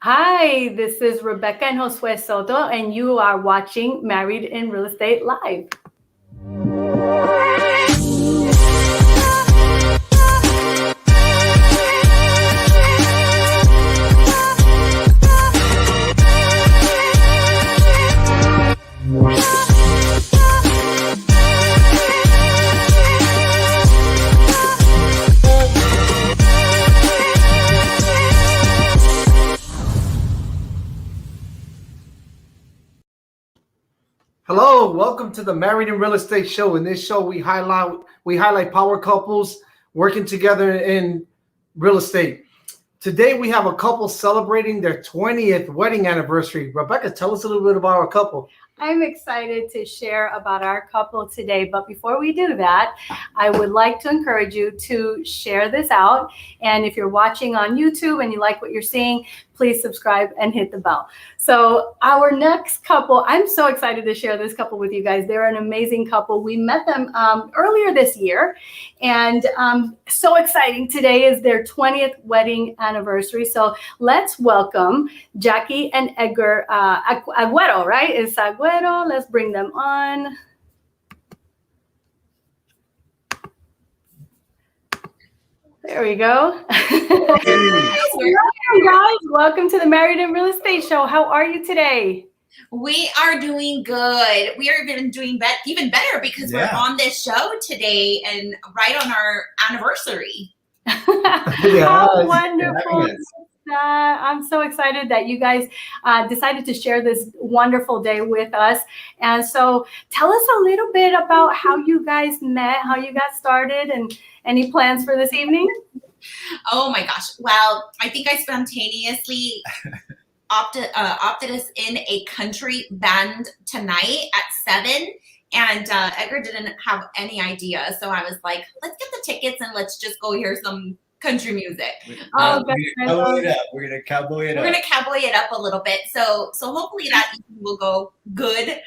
Hi, this is Rebecca and Josue Soto, and you are watching Married in Real Estate Live. Hello, welcome to the Married in Real Estate Show. In this show, we highlight power couples working together in real estate. Today, we have a couple celebrating their 20th wedding anniversary. Rebecca, tell us a little bit about our couple. I'm excited to share about our couple today, but before we do that, I would like to encourage you to share this out. And if you're watching on YouTube and you like what you're seeing, please subscribe and hit the bell. So our next couple, I'm so excited to share this couple with you guys. They're an amazing couple. We met them earlier this year, and so exciting. Today is their 20th wedding anniversary. So let's welcome Jackie and Edgar Aguero, right? It's Aguero. Let's bring them on. There we go. Welcome, guys. Welcome to the Married in Real Estate Show. How are you today? We are doing good. We are even doing even better because we're on this show today and right on our anniversary. How wonderful is that? I'm so excited that you guys decided to share this wonderful day with us. And so tell us a little bit about how you guys met, how you got started, and any plans for this evening? Oh my gosh. Well, I think I spontaneously opted us in a country band tonight at 7. And Edgar didn't have any idea. So I was like, let's get the tickets and let's just go hear some country music. We're gonna cowboy it up. We're gonna cowboy it up a little bit. So hopefully that will go good.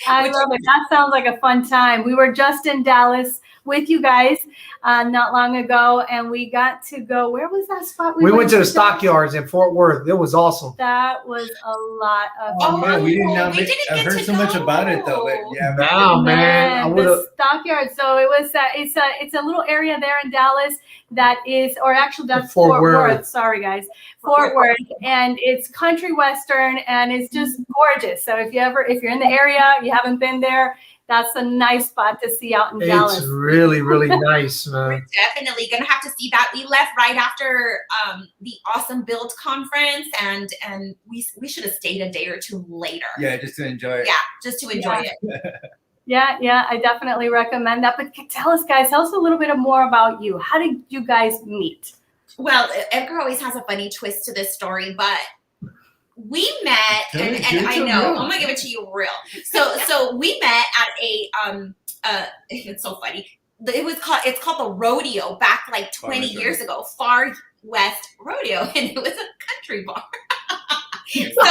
I love it. That sounds like a fun time. We were just in Dallas with you guys not long ago, and we got to go. Where was that spot? We went to the Stockyards in Fort Worth. It was awesome. That was a lot of fun. fun. We didn't know. I've heard so much about it though. But yeah, man. The Stockyard. So it was. It's a little area there in Dallas that is, or actually that's Fort Worth. Sorry, guys, Fort Worth, and it's country western, and it's just gorgeous. So if you're in the area, you haven't been there, that's a nice spot to see out in Dallas. It's really, really nice, man. We're definitely gonna have to see that. We left right after the Awesome Build conference, and we should have stayed a day or two later. Yeah, just to enjoy it. Yeah, just to enjoy it. Yeah, I definitely recommend that. But tell us a little bit more about you. How did you guys meet? Well, Edgar always has a funny twist to this story, but we met, and I know I'm gonna give it to you real. So we met at a it's so funny. It's called the Rodeo back like 20 years ago, Far West Rodeo, and it was a country bar. So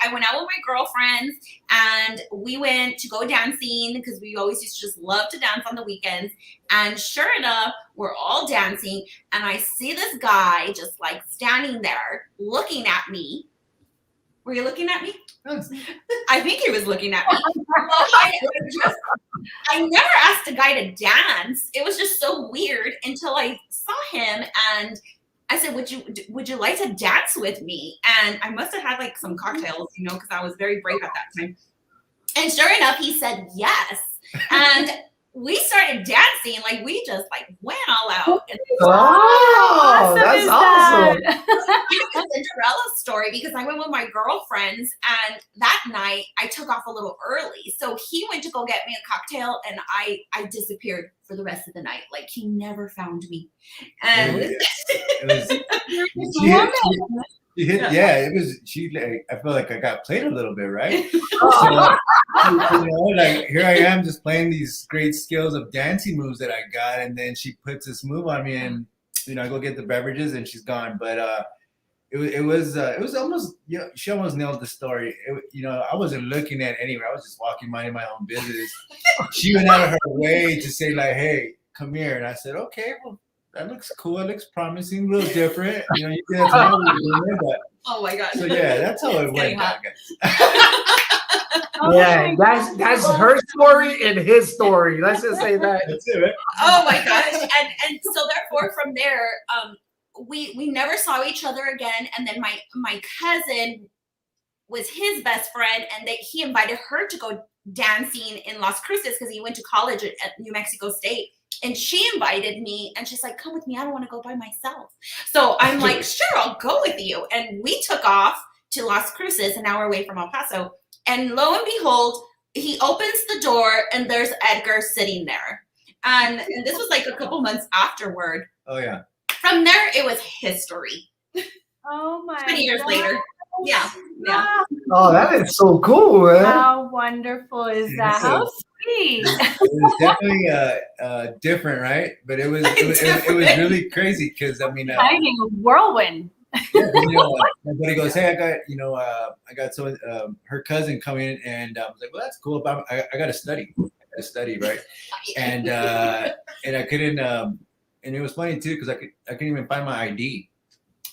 I went out with my girlfriends and we went to go dancing because we always used to just love to dance on the weekends. And sure enough, we're all dancing and I see this guy just like standing there looking at me. Were you looking at me? I think he was looking at me. I never asked a guy to dance. It was just so weird until I saw him and I said, would you like to dance with me? And I must have had like some cocktails, because I was very brave at that time. And sure enough, he said yes. And we started dancing, like we just like went all out. Oh, that's awesome. It's a Cinderella story because I went with my girlfriends and that night I took off a little early. So he went to go get me a cocktail and I disappeared for the rest of the night. Like he never found me. And I feel like I got played a little bit, right? So, like here I am just playing these great skills of dancing moves that I got, and then she puts this move on me, and I go get the beverages, and she's gone. But it was almost she almost nailed the story. I wasn't looking at anywhere. I was just walking, minding my own business. She went out of her way to say like, "Hey, come here," and I said, "Okay, well." that looks cool. It looks promising, a little different. You know, you get that's not what you're doing, but Oh my god. so yeah, that's how it went down, guys. Oh Yeah, my that's her story and his story. Let's just say that. That's it, right? Oh my gosh. And so therefore from there, we never saw each other again. And then my cousin was his best friend, and he invited her to go dancing in Las Cruces because he went to college at New Mexico State. And she invited me, and she's like, come with me. I don't want to go by myself. So I'm like, sure, I'll go with you. And we took off to Las Cruces, an hour away from El Paso. And lo and behold, he opens the door, and there's Edgar sitting there. And this was like a couple months afterward. Oh yeah. From there, it was history. Oh my 20 years God. later. Yeah. Yeah. Oh, that is so cool, man. How wonderful is that? How sweet. It was definitely different, right? But it was really crazy because I mean, Exciting, a whirlwind. you know, my buddy goes, hey, I got so her cousin coming in, and I was like, well, that's cool, but I got to study. Right? And I couldn't, and it was funny too because I couldn't even find my ID.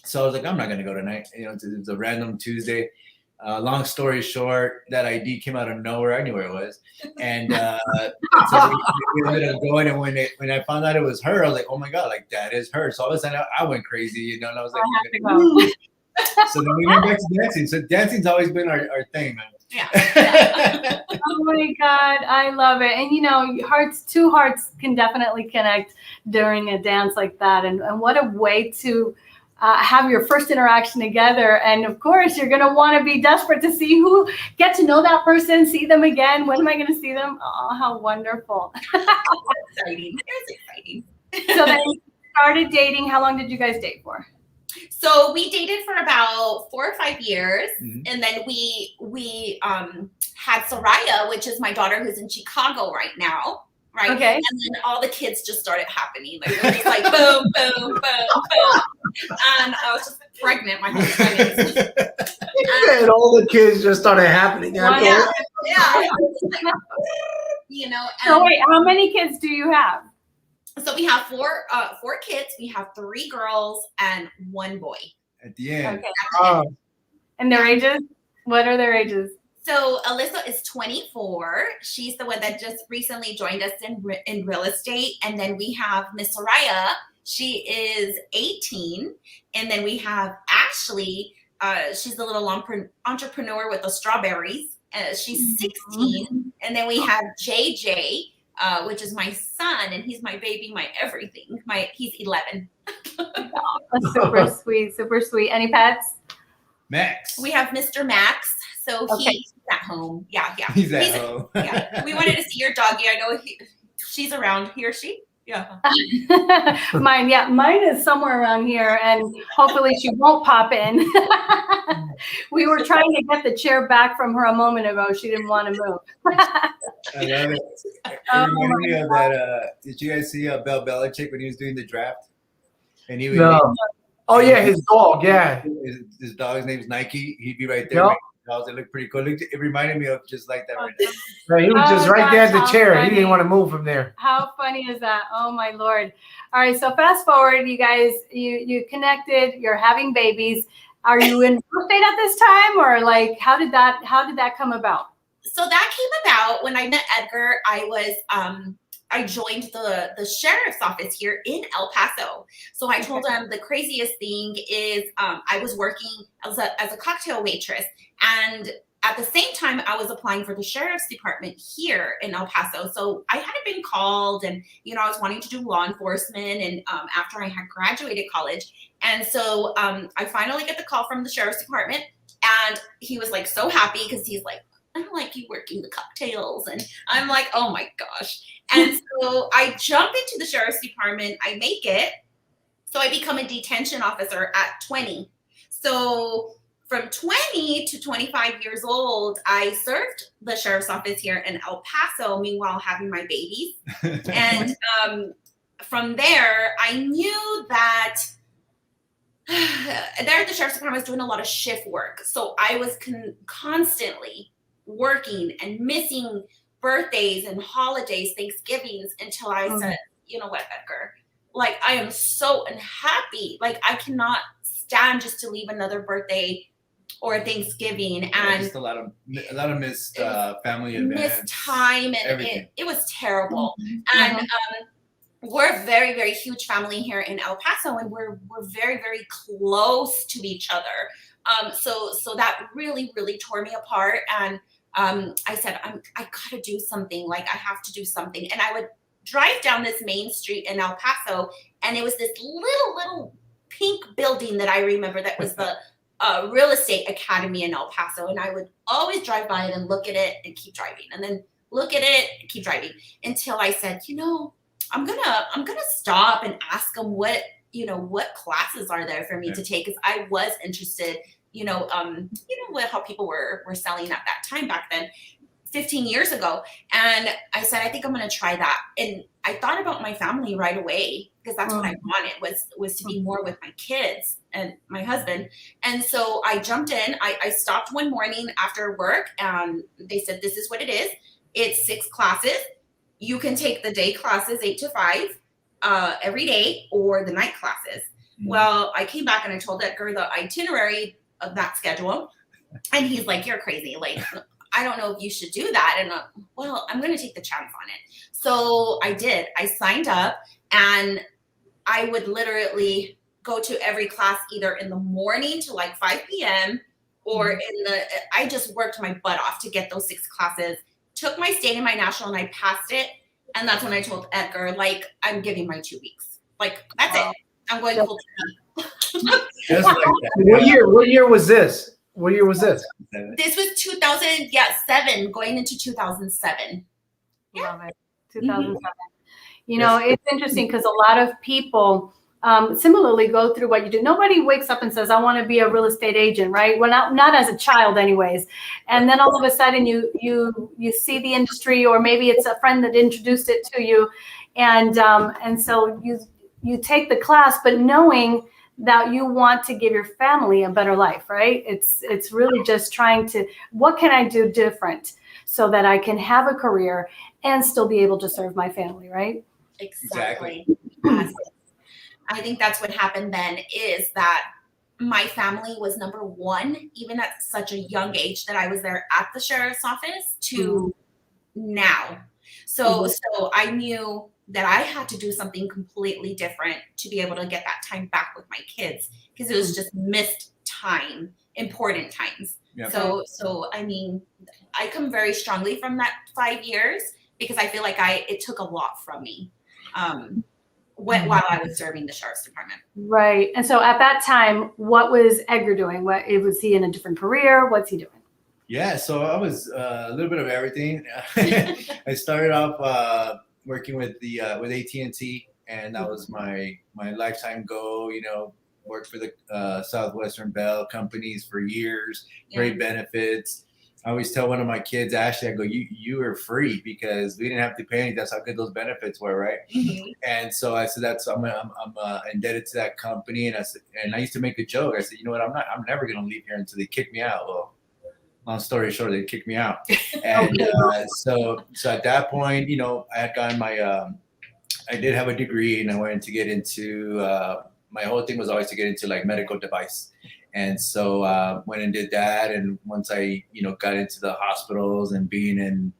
So I was like, I'm not gonna go tonight. You know, it's a random Tuesday. Long story short, that ID came out of nowhere. I knew where it was, and so we ended up going. And when I found out it was her, I was like, oh my god, like that is her. So all of a sudden, I went crazy, you know. And I was like, I have to go. so then we went back to dancing. So dancing's always been our thing, man. Yeah. Oh my God, I love it. And you know, two hearts can definitely connect during a dance like that. And what a way to have your first interaction together. And of course, you're going to want to be desperate to see get to know that person, see them again. When am I going to see them? Oh, how wonderful. Exciting. It was exciting. So then you started dating. How long did you guys date for? So we dated for about 4 or 5 years, Mhm. and then we had Soraya, which is my daughter who's in Chicago right now, right? Okay. And then all the kids just started happening. Like, it was just like boom, boom, boom, boom. And I was just pregnant my whole pregnancy. And all the kids just started happening. Wow. After Yeah, yeah. You know. So And wait, how many kids do you have? so we have four kids. We have 3 girls and 1 boy. At the end, Okay. Oh, And their ages? What are their ages? So Alyssa is 24. She's the one that just recently joined us in real estate. And then we have Miss Soraya. She is 18. And then we have Ashley. She's the little entrepreneur with the strawberries. She's 16. And then we have JJ, which is my son, and he's my baby, my everything. He's 11. That's super sweet, super sweet. Any pets? Max. We have Mr. Max. So Okay. he's at home. Yeah. He's at home. Yeah, we wanted to see your doggy. I know she's around. He or she? Yeah. Mine is somewhere around here, and hopefully she won't pop in. We were trying to get the chair back from her a moment ago. She didn't want to move. I love it. It Oh reminded me of that. Did you guys see Bill Belichick when he was doing the draft? And he would no. Oh, yeah, his dog. Yeah. his dog's name's Nike. He'd be right there. Yep. making calls. It looked pretty cool. It reminded me of just like that right now. No, he was just Oh, right there at the that's chair. He funny. didn't want to move from there. How funny is that? Oh my Lord. All right. So fast forward, you guys, you connected, you're having babies. Are you in real estate at this time, or like, how did that come about? So that came about when I met Edgar. I joined the sheriff's office here in El Paso. So I told him the craziest thing is I was working as a cocktail waitress, and at the same time I was applying for the sheriff's department here in El Paso. So I hadn't been called, and I was wanting to do law enforcement, and after I had graduated college. And so I finally get the call from the sheriff's department, and he was like so happy because he's like, I don't like you working the cocktails. And I'm like, oh my gosh. And so I jump into the sheriff's department. I make it. So I become a detention officer at 20. So from 20 to 25 years old, I served the sheriff's office here in El Paso, meanwhile having my babies. And from there, I knew that there at the sheriff's department, I was doing a lot of shift work. So I was constantly working and missing birthdays and holidays, Thanksgivings, until I said, you know what, Edgar, like, I am so unhappy. Like, I cannot stand just to leave another birthday or Thanksgiving, and just a lot of missed family events, missed time, and it was terrible. And we're a very, very huge family here in El Paso, and we're very, very close to each other. So that really, really tore me apart. And I said, I gotta do something. Like, I have to do something. And I would drive down this main street in El Paso, and it was this little pink building that I remember that was the real estate academy in El Paso. And I would always drive by it and look at it and keep driving, and then look at it and keep driving, until I said, I'm gonna stop and ask them what classes are there for me to take, because I was interested, how people were selling at that time back then, 15 years ago. And I said, I think I'm going to try that. And I thought about my family right away, because that's what I wanted, was to be more with my kids and my husband. And so I jumped in. I stopped one morning after work, and they said, this is what it is. It's 6 classes. You can take the day classes 8 to 5 every day, or the night classes. Well, I came back and I told Edgar the itinerary of that schedule, and he's like, you're crazy. Like, I don't know if you should do that. And well, I'm going to take the chance on it. So I did. I signed up, and I would literally go to every class either in the morning to like 5 p.m. or I just worked my butt off to get those 6 classes, took my state and my national, and I passed it. And that's when I told Edgar, like, I'm giving my 2 weeks. Like, that's it. I'm going full time. Just like that. What year was this? What year was this? This was 2007, going into 2007. Love it. 2007. It's interesting, because a lot of people similarly go through what you do. Nobody wakes up and says, I want to be a real estate agent, right? Well, not as a child anyways. And then all of a sudden you see the industry, or maybe it's a friend that introduced it to you. And so you take the class, but knowing that you want to give your family a better life, right? It's really just trying to, what can I do different so that I can have a career and still be able to serve my family, right? Exactly. I think that's what happened then, is that my family was number one, even at such a young age that I was there at the sheriff's office to now. So I knew that I had to do something completely different to be able to get that time back with my kids, because it was just missed time, important times. Yep. So I mean, I come very strongly from that 5 years, because I feel like it took a lot from me while I was serving the sheriff's department. Right. And so at that time, what was Edgar doing? Was he in a different career? What's he doing? Yeah, so I was a little bit of everything. I started off working with AT&T, and that was my lifetime goal. Worked for the Southwestern Bell companies for years, great benefits. I always tell one of my kids, Ashley, I go, you were free because we didn't have to pay anything. That's how good those benefits were, right? Mm-hmm. And so I said, I'm indebted to that company. And I used to make a joke. I said, you know what? I'm never going to leave here until they kick me out. Well, long story short, they kicked me out. And so at that point, I had gotten I did have a degree, and I wanted to get into, my whole thing was always to get into like medical device. And so went and did that. And once I, got into the hospitals and being in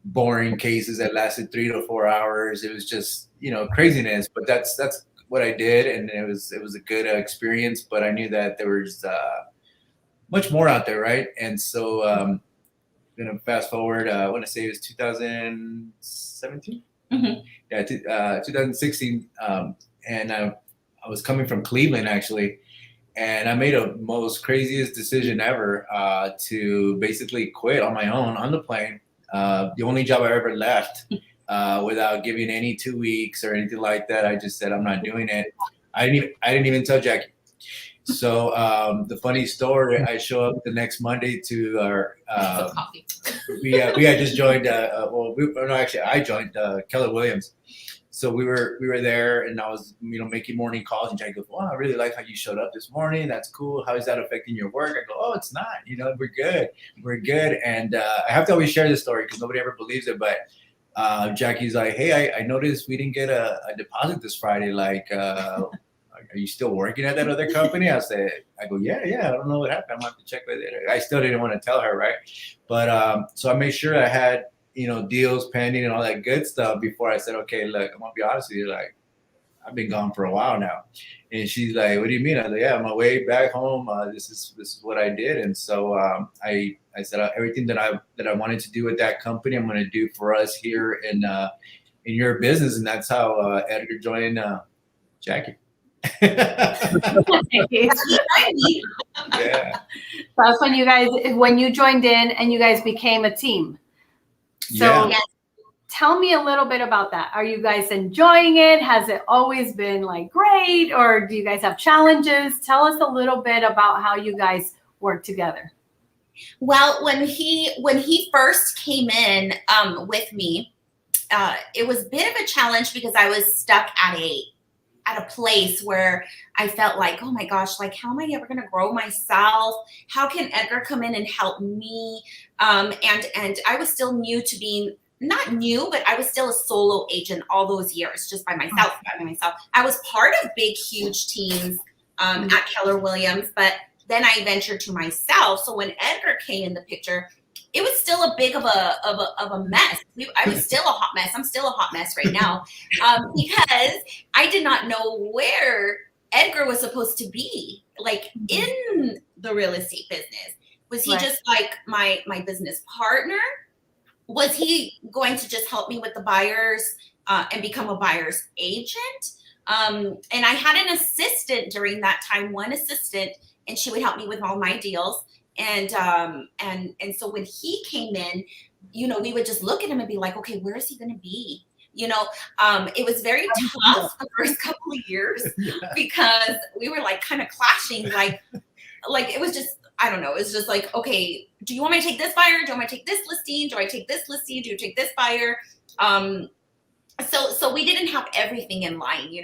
boring cases that lasted 3 to 4 hours, it was just, craziness. But that's what I did. And it was a good experience, but I knew that there was much more out there. Right. And so fast forward, I want to say it was 2017. Mm-hmm. Yeah, 2016. And I was coming from Cleveland, actually. And I made a most craziest decision ever to basically quit on my own on the plane. The only job I ever left without giving any 2 weeks or anything like that. I just said, I'm not doing it. I didn't even tell Jackie. So the funny story, I show up the next Monday to our, we had just joined, I joined Keller Williams. So we were there, and I was, making morning calls, and Jackie goes, "Wow, I really like how you showed up this morning. That's cool. How is that affecting your work?" I go, "Oh, it's not. We're good. And I have to always share this story because nobody ever believes it. But Jackie's like, hey, I noticed we didn't get a deposit this Friday. Like, are you still working at that other company? I go, yeah. I don't know what happened. I'm going to have to check with it. I still didn't want to tell her, right? But so I made sure I had, deals pending and all that good stuff before I said, okay, look, I'm going to be honest with you. Like, I've been gone for a while now. And she's like, what do you mean? I was like, yeah, on my way back home, this is what I did. And so I said everything that I wanted to do with that company, I'm going to do for us here in your business. And that's how Edgar joined Jackie. Yeah. That's when you joined in and you guys became a team. So Yeah. Tell me a little bit about that. Are you guys enjoying it? Has it always been like great, or do you guys have challenges? Tell us a little bit about how you guys work together. Well, when he first came in with me, it was a bit of a challenge because I was stuck at a place where I felt like, oh my gosh, like how am I ever going to grow myself? How can Edgar come in and help me? And I was still new to being, not new, but I was still a solo agent all those years, just by myself. I was part of big, huge teams at Keller Williams, but then I ventured to myself. So when Edgar came in the picture, it was still a big of a mess. I was still a hot mess. I'm still a hot mess right now because I did not know where Edgar was supposed to be, like in the real estate business. Was he just like my business partner? Was he going to just help me with the buyers and become a buyer's agent? And I had an assistant during that time, one assistant, and she would help me with all my deals. And so when he came in, we would just look at him and be like, okay, where is he going to be? It was very tough the first couple of years because we were like kind of clashing, like it was just, I don't know. It's just like, okay, do you want me to take this buyer? Do you want me to take this listing? Do I take this listing? Do you take this buyer? So we didn't have everything in line,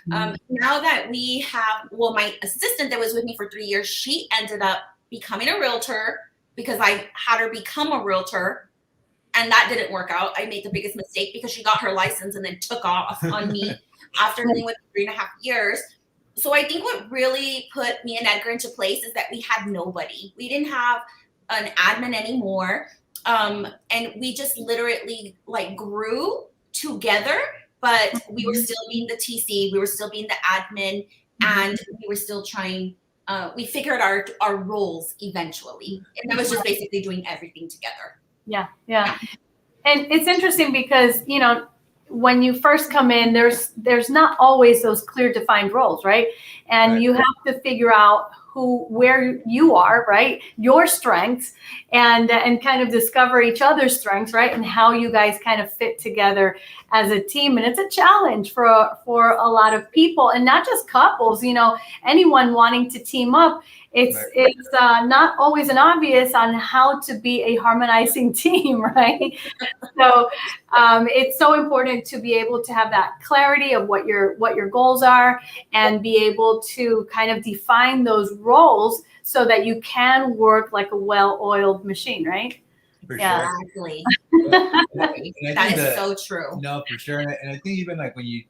Now that we have, my assistant that was with me for 3 years, she ended up becoming a realtor because I had her become a realtor, and that didn't work out. I made the biggest mistake because she got her license and then took off on me after being with 3.5 years. So I think what really put me and Edgar into place is that we had nobody. We didn't have an admin anymore. And we just literally like grew together, but we were still being the TC, we were still being the admin, and we were still trying, we figured our roles eventually. And that was just basically doing everything together. Yeah. And it's interesting because, when you first come in, there's not always those clear defined roles, right? And you have to figure out where you are, right? Your strengths, and kind of discover each other's strengths, right? And how you guys kind of fit together as a team. And it's a challenge for a lot of people, and not just couples, anyone wanting to team up. It's not always an obvious on how to be a harmonizing team, right? So it's so important to be able to have that clarity of what your goals are, and be able to kind of define those roles so that you can work like a well-oiled machine, right? For Yeah, sure. Exactly. That is so true. No, for sure. And I think even like when you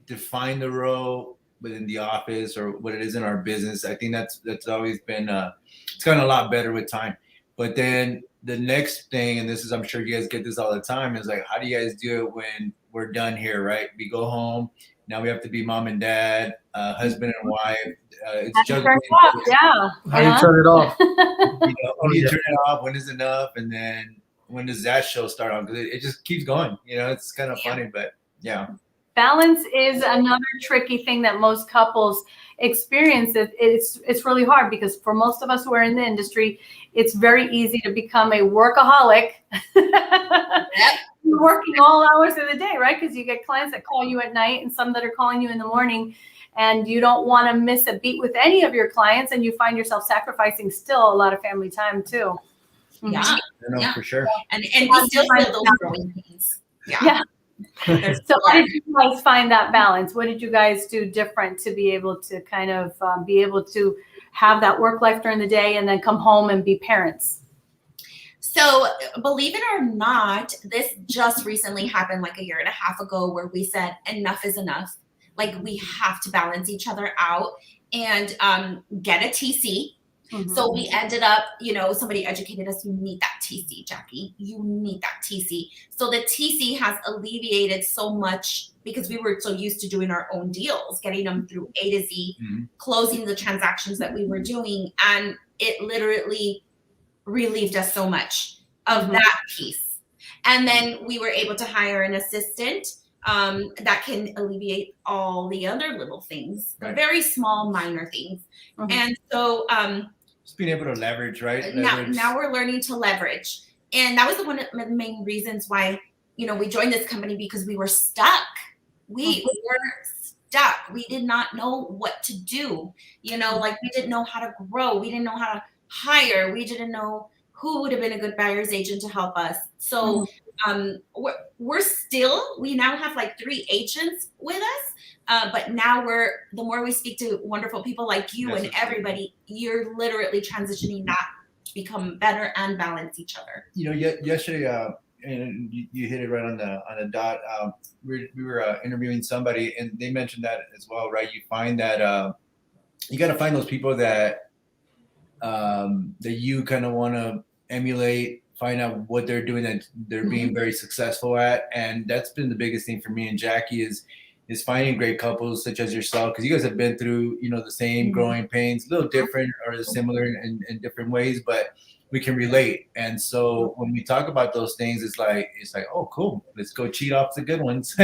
define the role within the office or what it is in our business, I think that's always been it's gotten a lot better with time. But then the next thing, and this is, I'm sure you guys get this all the time, is like, how do you guys do it when we're done here, right? We go home, now we have to be mom and dad, husband and wife. It's juggling. Yeah. How do you turn it off? When do you turn it off? When is enough? And then when does that show start on? Because it just keeps going. It's kind of funny, but yeah. Balance is another tricky thing that most couples experience. It's really hard because for most of us who are in the industry, it's very easy to become a workaholic. You're working all hours of the day, right? Because you get clients that call you at night and some that are calling you in the morning, and you don't want to miss a beat with any of your clients, and you find yourself sacrificing still a lot of family time too. Yeah, For sure. And we still feel those growing pains. Yeah. So how did you guys find that balance? What did you guys do different to be able to kind of be able to have that work life during the day and then come home and be parents? So believe it or not, this just recently happened like a year and a half ago where we said enough is enough. Like we have to balance each other out and get a TC. So we ended up, somebody educated us, you need that TC, Jackie. You need that TC. So the TC has alleviated so much because we were so used to doing our own deals, getting them through A to Z, closing the transactions that we were doing. And it literally relieved us so much of that piece. And then we were able to hire an assistant that can alleviate all the other little things, the very small, minor things. And so just being able to leverage, right? Now we're learning to leverage. And that was one of the main reasons why, we joined this company, because we were stuck. We were stuck. We did not know what to do. Like we didn't know how to grow. We didn't know how to hire. We didn't know who would have been a good buyer's agent to help us. So we now have like 3 agents with us. But now the more we speak to wonderful people like you and everybody, you're literally transitioning that to become better and balance each other. Yesterday, and you hit it right on the dot. We were interviewing somebody, and they mentioned that as well, right? You find that you got to find those people that you kind of want to emulate, find out what they're doing that they're being very successful at. And that's been the biggest thing for me and Jackie is finding great couples such as yourself, because you guys have been through, the same growing pains, a little different or similar in different ways, but we can relate. And so when we talk about those things, it's like, oh, cool, let's go cheat off the good ones. So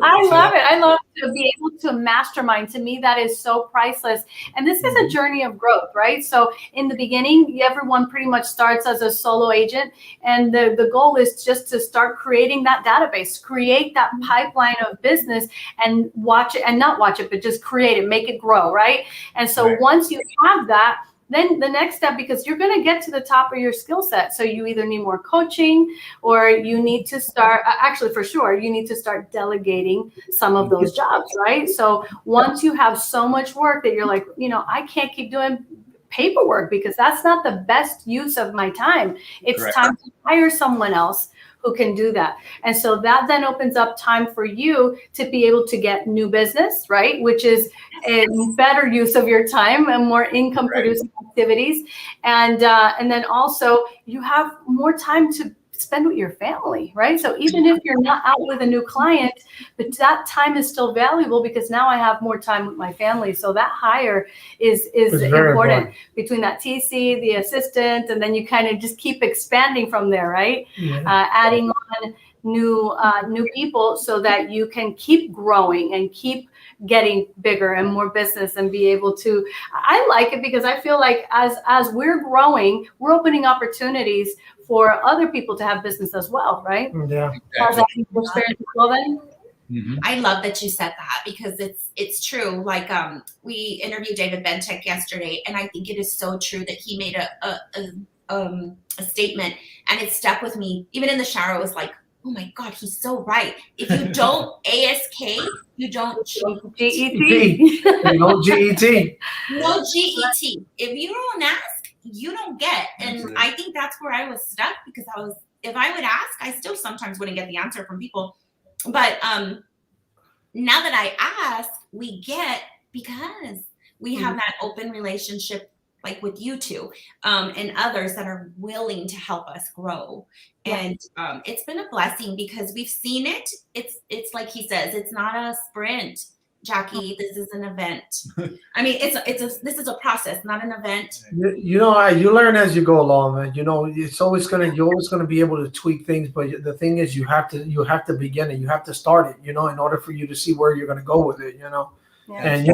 I love it. I love to be able to mastermind. To me, that is so priceless. And this is a journey of growth, right? So in the beginning, everyone pretty much starts as a solo agent. And the goal is just to start creating that database, create that pipeline of business and watch it, and not watch it, but just create it, make it grow, right? And so once you have that, then the next step, because you're going to get to the top of your skill set. So you either need more coaching, or you need to start, actually for sure, you need to start delegating some of those jobs, right? So once you have so much work that you're like, I can't keep doing paperwork because that's not the best use of my time. It's time to hire someone else who can do that. And so that then opens up time for you to be able to get new business, right? Which is a better use of your time and more income producing activities. And then also you have more time to spend with your family, right? So even if you're not out with a new client, but that time is still valuable because now I have more time with my family. So that hire is important between that TC, the assistant, and then you kind of just keep expanding from there, right? Adding on new people so that you can keep growing and keep getting bigger and more business and be able to. I like it because I feel like as we're growing, we're opening opportunities for other people to have business as well, right? Yeah. How's that experience as well then? I love that you said that because it's true. Like we interviewed David Bentek yesterday, and I think it is so true that he made a statement, and it stuck with me. Even in the shower, I was like, oh my God, he's so right. If you don't ASK, you don't GET. No GET. No GET. If you don't ask, you don't get. And I think that's where I was stuck because if I would ask, I still sometimes wouldn't get the answer from people. But now that I ask, we get because we have that open relationship like with you two and others that are willing to help us grow. And it's been a blessing because we've seen it. It's like he says, it's not a sprint, Jackie. This is an event. I mean, this is a process, not an event. You learn as you go along, man. you're always gonna be able to tweak things, but the thing is, you have to begin it. You have to start it, in order for you to see where you're gonna go with it, And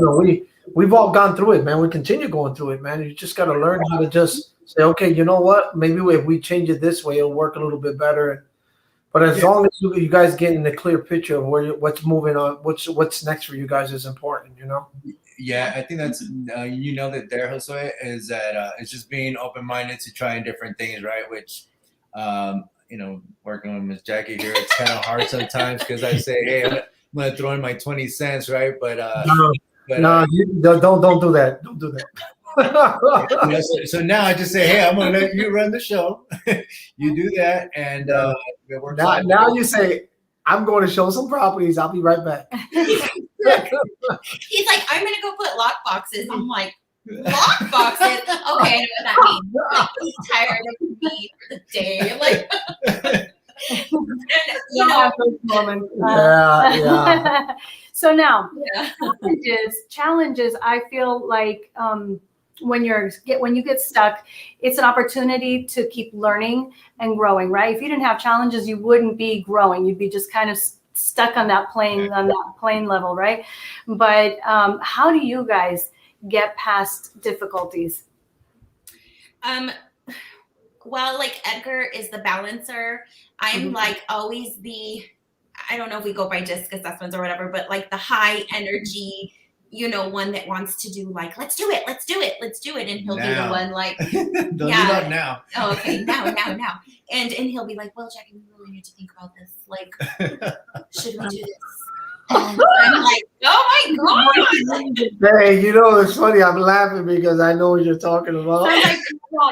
we've all gone through it, man. We continue going through it, man. You just got to learn how to just say, okay, you know what? Maybe if we change it this way, it'll work a little bit better. But as long as you guys get in the clear picture of what's moving on, what's next for you guys is important, Yeah, I think that's you know that there, Josue, is that it's just being open-minded to trying different things, right? Which working with Miss Jackie here, it's kind of hard sometimes because I say, hey, I'm gonna throw in my 20 cents, right? But no, don't do that. Don't do that. You know, so now I just say, hey, I'm gonna let you run the show. You do that, and it works Now, out. now you say, I'm going to show some properties. I'll be right back. He's like, I'm gonna go put lock boxes. I'm like, lock boxes? Okay, I know what that means. Like, he's tired of me for the day. Like, and, you know, have those moments. Yeah. So now, yeah. challenges. I feel like when you get stuck, it's an opportunity to keep learning and growing. Right? If you didn't have challenges, you wouldn't be growing. You'd be just kind of stuck on that plane level, right? But how do you guys get past difficulties? Well, like Edgar is the balancer. I'm like always I don't know if we go by disc assessments or whatever, but like the high energy, you know, one that wants to do like, let's do it. And he'll be the one like, Don't do that now. oh, okay, now. And he'll be like, well, Jackie, we really need to think about this. Like, should we do this? And I'm like, oh my God. Hey, you know, it's funny. I'm laughing because I know what you're talking about. Sounds like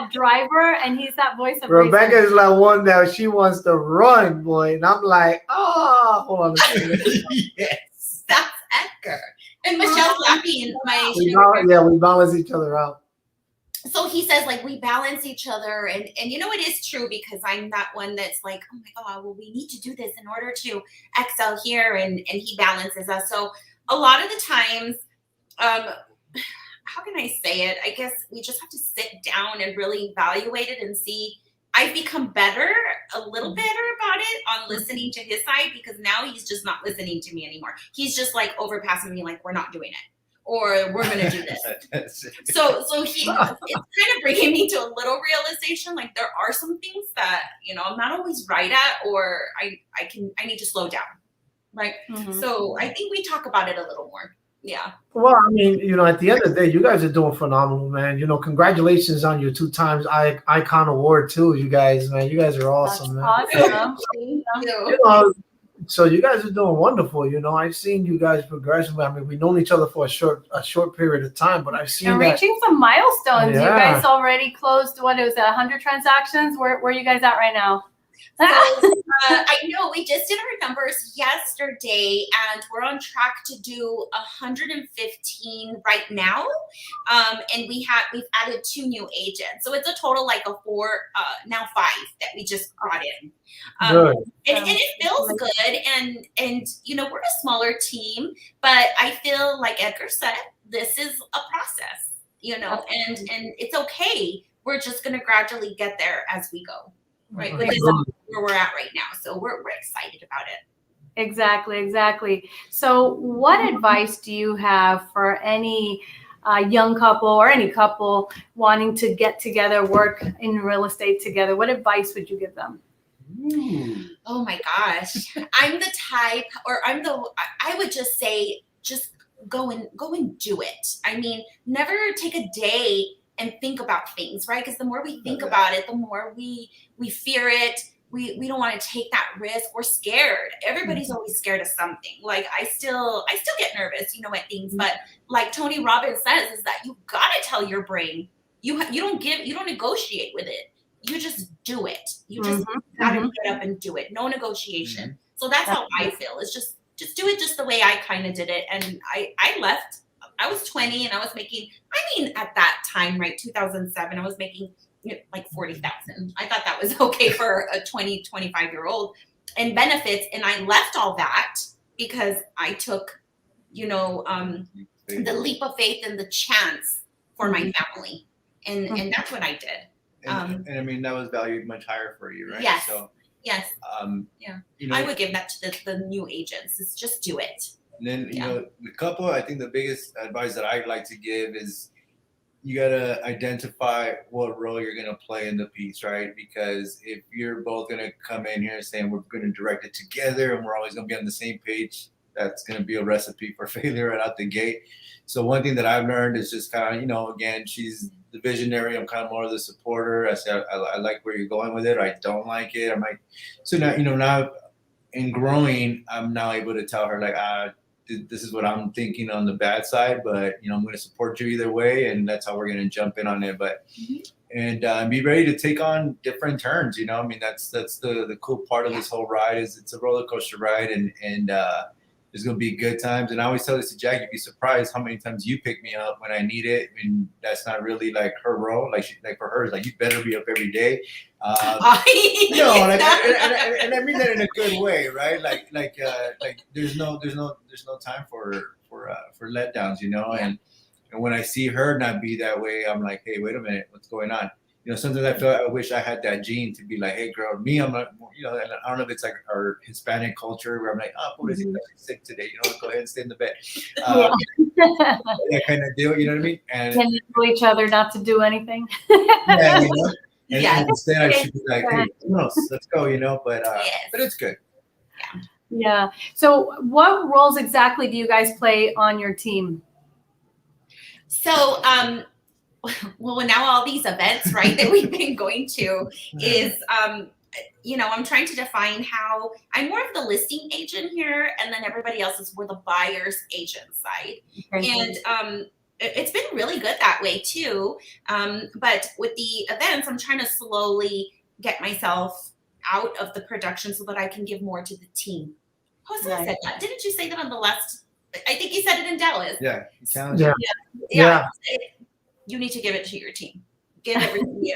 that driver, and he's that voice of Rebecca reason. is like one that she wants to run, boy. And I'm like, oh, hold on a second. Yes. That's Edgar. And Michelle's laughing. We balance each other out. So he says, like, we balance each other. And you know, it is true because I'm that one that's like, oh my God, well, we need to do this in order to excel here. And he balances us. So a lot of the times, how can I say it? I guess we just have to sit down and really evaluate it and see. I've become a little better about it on listening to his side because now he's just not listening to me anymore. He's just like overpassing me, like, we're not doing it. Or we're gonna do this. So it's kind of bringing me to a little realization. Like there are some things that, you know, I'm not always right at, or I need to slow down. Right. So I think we talk about it a little more. Yeah. Well, I mean, you know, at the end of the day, you guys are doing phenomenal, man. You know, congratulations on your 2 times Icon Award too, you guys, man. You guys are awesome, man. Awesome. Thank you. You know, so you guys are doing wonderful. You know, I've seen you guys progress. I mean, we've known each other for a short period of time, but I've seen You're reaching some milestones. Yeah. You guys already closed, what it was, 100 transactions? Where are you guys at right now? So, I know we just did our numbers yesterday, and we're on track to do 115 right now. And we've added 2 new agents, so it's a total like of 4, now 5 that we just brought in. Good. And it feels good, and you know, we're a smaller team, but I feel like Edgar said, this is a process, you know, and it's okay. We're just gonna gradually get there as we go. Right, but this is where we're at right now, so we're excited about it. Exactly. So, what advice do you have for any young couple or any couple wanting to get together, work in real estate together? What advice would you give them? Oh my gosh, I'm the type, or I would just say, just go and do it. I mean, never take a day and think about things, right? Because the more we think about it, the more we fear it. We don't want to take that risk. We're scared. Everybody's always scared of something. Like I still get nervous, you know, at things. But like Tony Robbins says, is that you gotta tell your brain. You don't negotiate with it. You just do it. You just gotta get up and do it. No negotiation. So that's how I feel. It's just do it just the way I kind of did it. And I left. I was 20 and I was making, at that time, right, 2007, I was making like 40,000. I thought that was okay for a 20, 25-year-old and benefits. And I left all that because I took, you know, the leap of faith and the chance for my family. And that's what I did. And I mean, that was valued much higher for you, right? Yes. So, yes. You know, I would give that to the new agents. Is just do it. And then, you know, the couple, I think the biggest advice that I'd like to give is you got to identify what role you're going to play in the piece, right? Because if you're both going to come in here saying we're going to direct it together and we're always going to be on the same page, that's going to be a recipe for failure right out the gate. So one thing that I've learned is just kind of, you know, again, she's the visionary. I'm kind of more of the supporter. I said, I like where you're going with it. I don't like it. I'm like, so now, you know, now in growing, I'm now able to tell her like, this is what I'm thinking on the bad side, but I'm going to support you either way, and that's how we're going to jump in on it. But and be ready to take on different turns. I mean, that's the cool part of this whole ride is it's a roller coaster ride, and there's going to be good times. And I always tell this to Jack, you'd be surprised how many times you pick me up when I need it. I mean, that's not really like her role. Like for her, it's like, you better be up every day. And I mean that in a good way, right? Like there's no time for letdowns, And when I see her not be that way, I'm like, hey, wait a minute, what's going on? Sometimes I feel I wish I had that gene to be like, hey, girl, me, I'm not, and I don't know if it's like our Hispanic culture where I'm like, oh, what is he sick today? Go ahead and stay in the bed. That kind of deal, you know what I mean? And can you tell each other not to do anything? Yeah, And instead I should be like, hey, let's go, but it's good. Yeah. So what roles exactly do you guys play on your team? So, well, now all these events, right, that we've been going to is, I'm trying to define how I'm more of the listing agent here, and then everybody else is more the buyer's agent side. And it's been really good that way too. But with the events, I'm trying to slowly get myself out of the production so that I can give more to the team. Jose said that. Didn't you say that on the last? I think you said it in Dallas. Yeah. Yeah. You need to give it to your team. Give everything,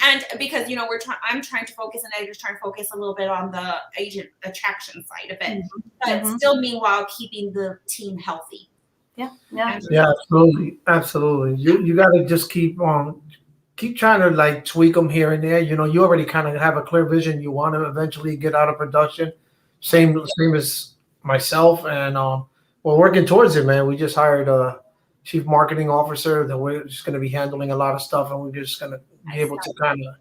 And because I'm trying to focus, and Edgar's trying to focus a little bit on the agent attraction side of it, but still, meanwhile, keeping the team healthy. Yeah, absolutely. You got to just keep trying to like tweak them here and there. You already kind of have a clear vision. You want to eventually get out of production. Same as myself, and we're working towards it, man. We just hired a chief marketing officer that we're just going to be handling a lot of stuff, and we're just going to be able to kind of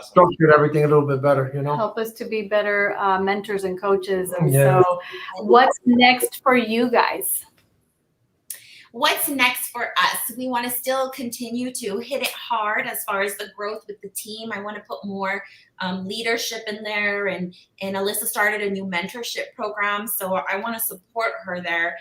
structure everything a little bit better, Help us to be better mentors and coaches. And so what's next for you guys? What's next for us? We want to still continue to hit it hard as far as the growth with the team. I want to put more leadership in there, and Alyssa started a new mentorship program, so I want to support her there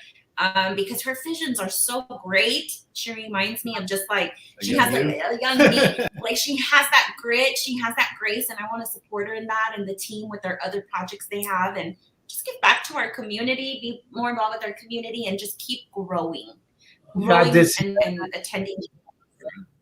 because her visions are so great. She reminds me of just like she has a young me. Like she has that grit, she has that grace, and I want to support her in that, and the team with their other projects they have, and just give back to our community, be more involved with our community, and just keep growing. I did and attending.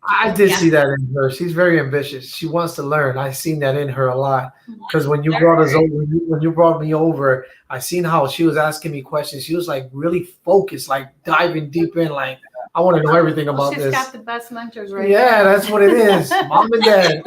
I did see that in her. She's very ambitious. She wants to learn. I've seen that in her a lot. Because when you brought us over, when you brought me over, I seen how she was asking me questions. She was like really focused, like diving deep in, like I want to know everything about this. She's got the best mentors, right? Yeah, that's what it is. Mom and dad.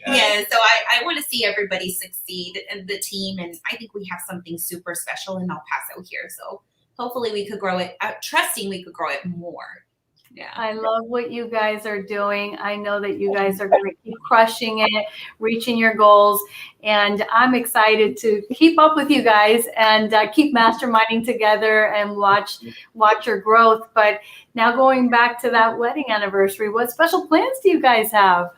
Yeah, so I want to see everybody succeed and the team, and I think we have something super special in El Paso here. So hopefully we could grow it, trusting we could grow it more. Yeah. I love what you guys are doing. I know that you guys are going to keep crushing it, reaching your goals. And I'm excited to keep up with you guys and keep masterminding together and watch your growth. But now going back to that wedding anniversary, what special plans do you guys have?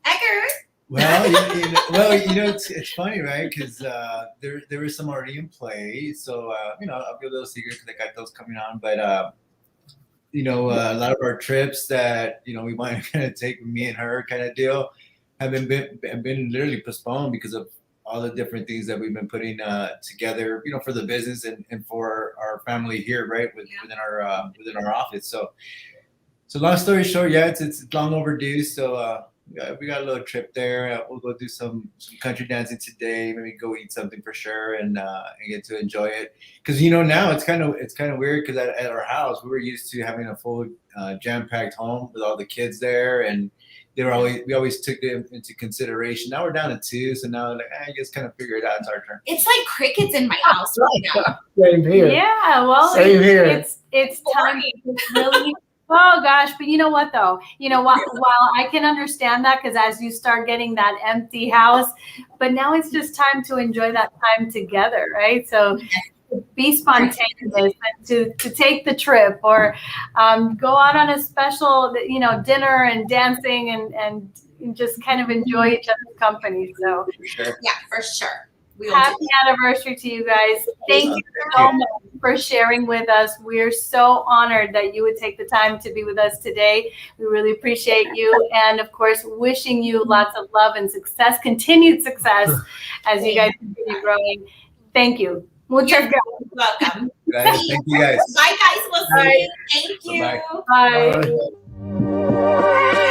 Edgar? Well, it's funny, right? Because there is some already in play. So, I'll be a little secret because I got those coming on. But, a lot of our trips that, we might kind of take me and her kind of deal have been literally postponed because of all the different things that we've been putting together, for the business and for our family here, right? Within our office. So long story short, it's long overdue. So, we got a little trip there. We'll go do some country dancing today. Maybe go eat something for sure, and get to enjoy it. Because now it's kind of weird because at our house we were used to having a full jam-packed home with all the kids there, and we always took them into consideration. Now we're down to 2, so now I guess kind of figure it out. It's our turn. It's like crickets in my house right now. Same here. Yeah, well, Same here. It's time to really. Oh gosh, but you know what though? While I can understand that, because as you start getting that empty house, but now it's just time to enjoy that time together, right? So be spontaneous and to take the trip or go out on a special, dinner and dancing and just kind of enjoy each other's company. So yeah, for sure. We won't Happy anniversary to you guys. Thank you so much for sharing with us. We're so honored that you would take the time to be with us today. We really appreciate you. And of course, wishing you lots of love and success, continued success as you guys continue growing. Thank you. Muchas gracias. welcome. Guys, thank you guys. Bye, guys. We'll see you. Thank you. Bye-bye. Bye.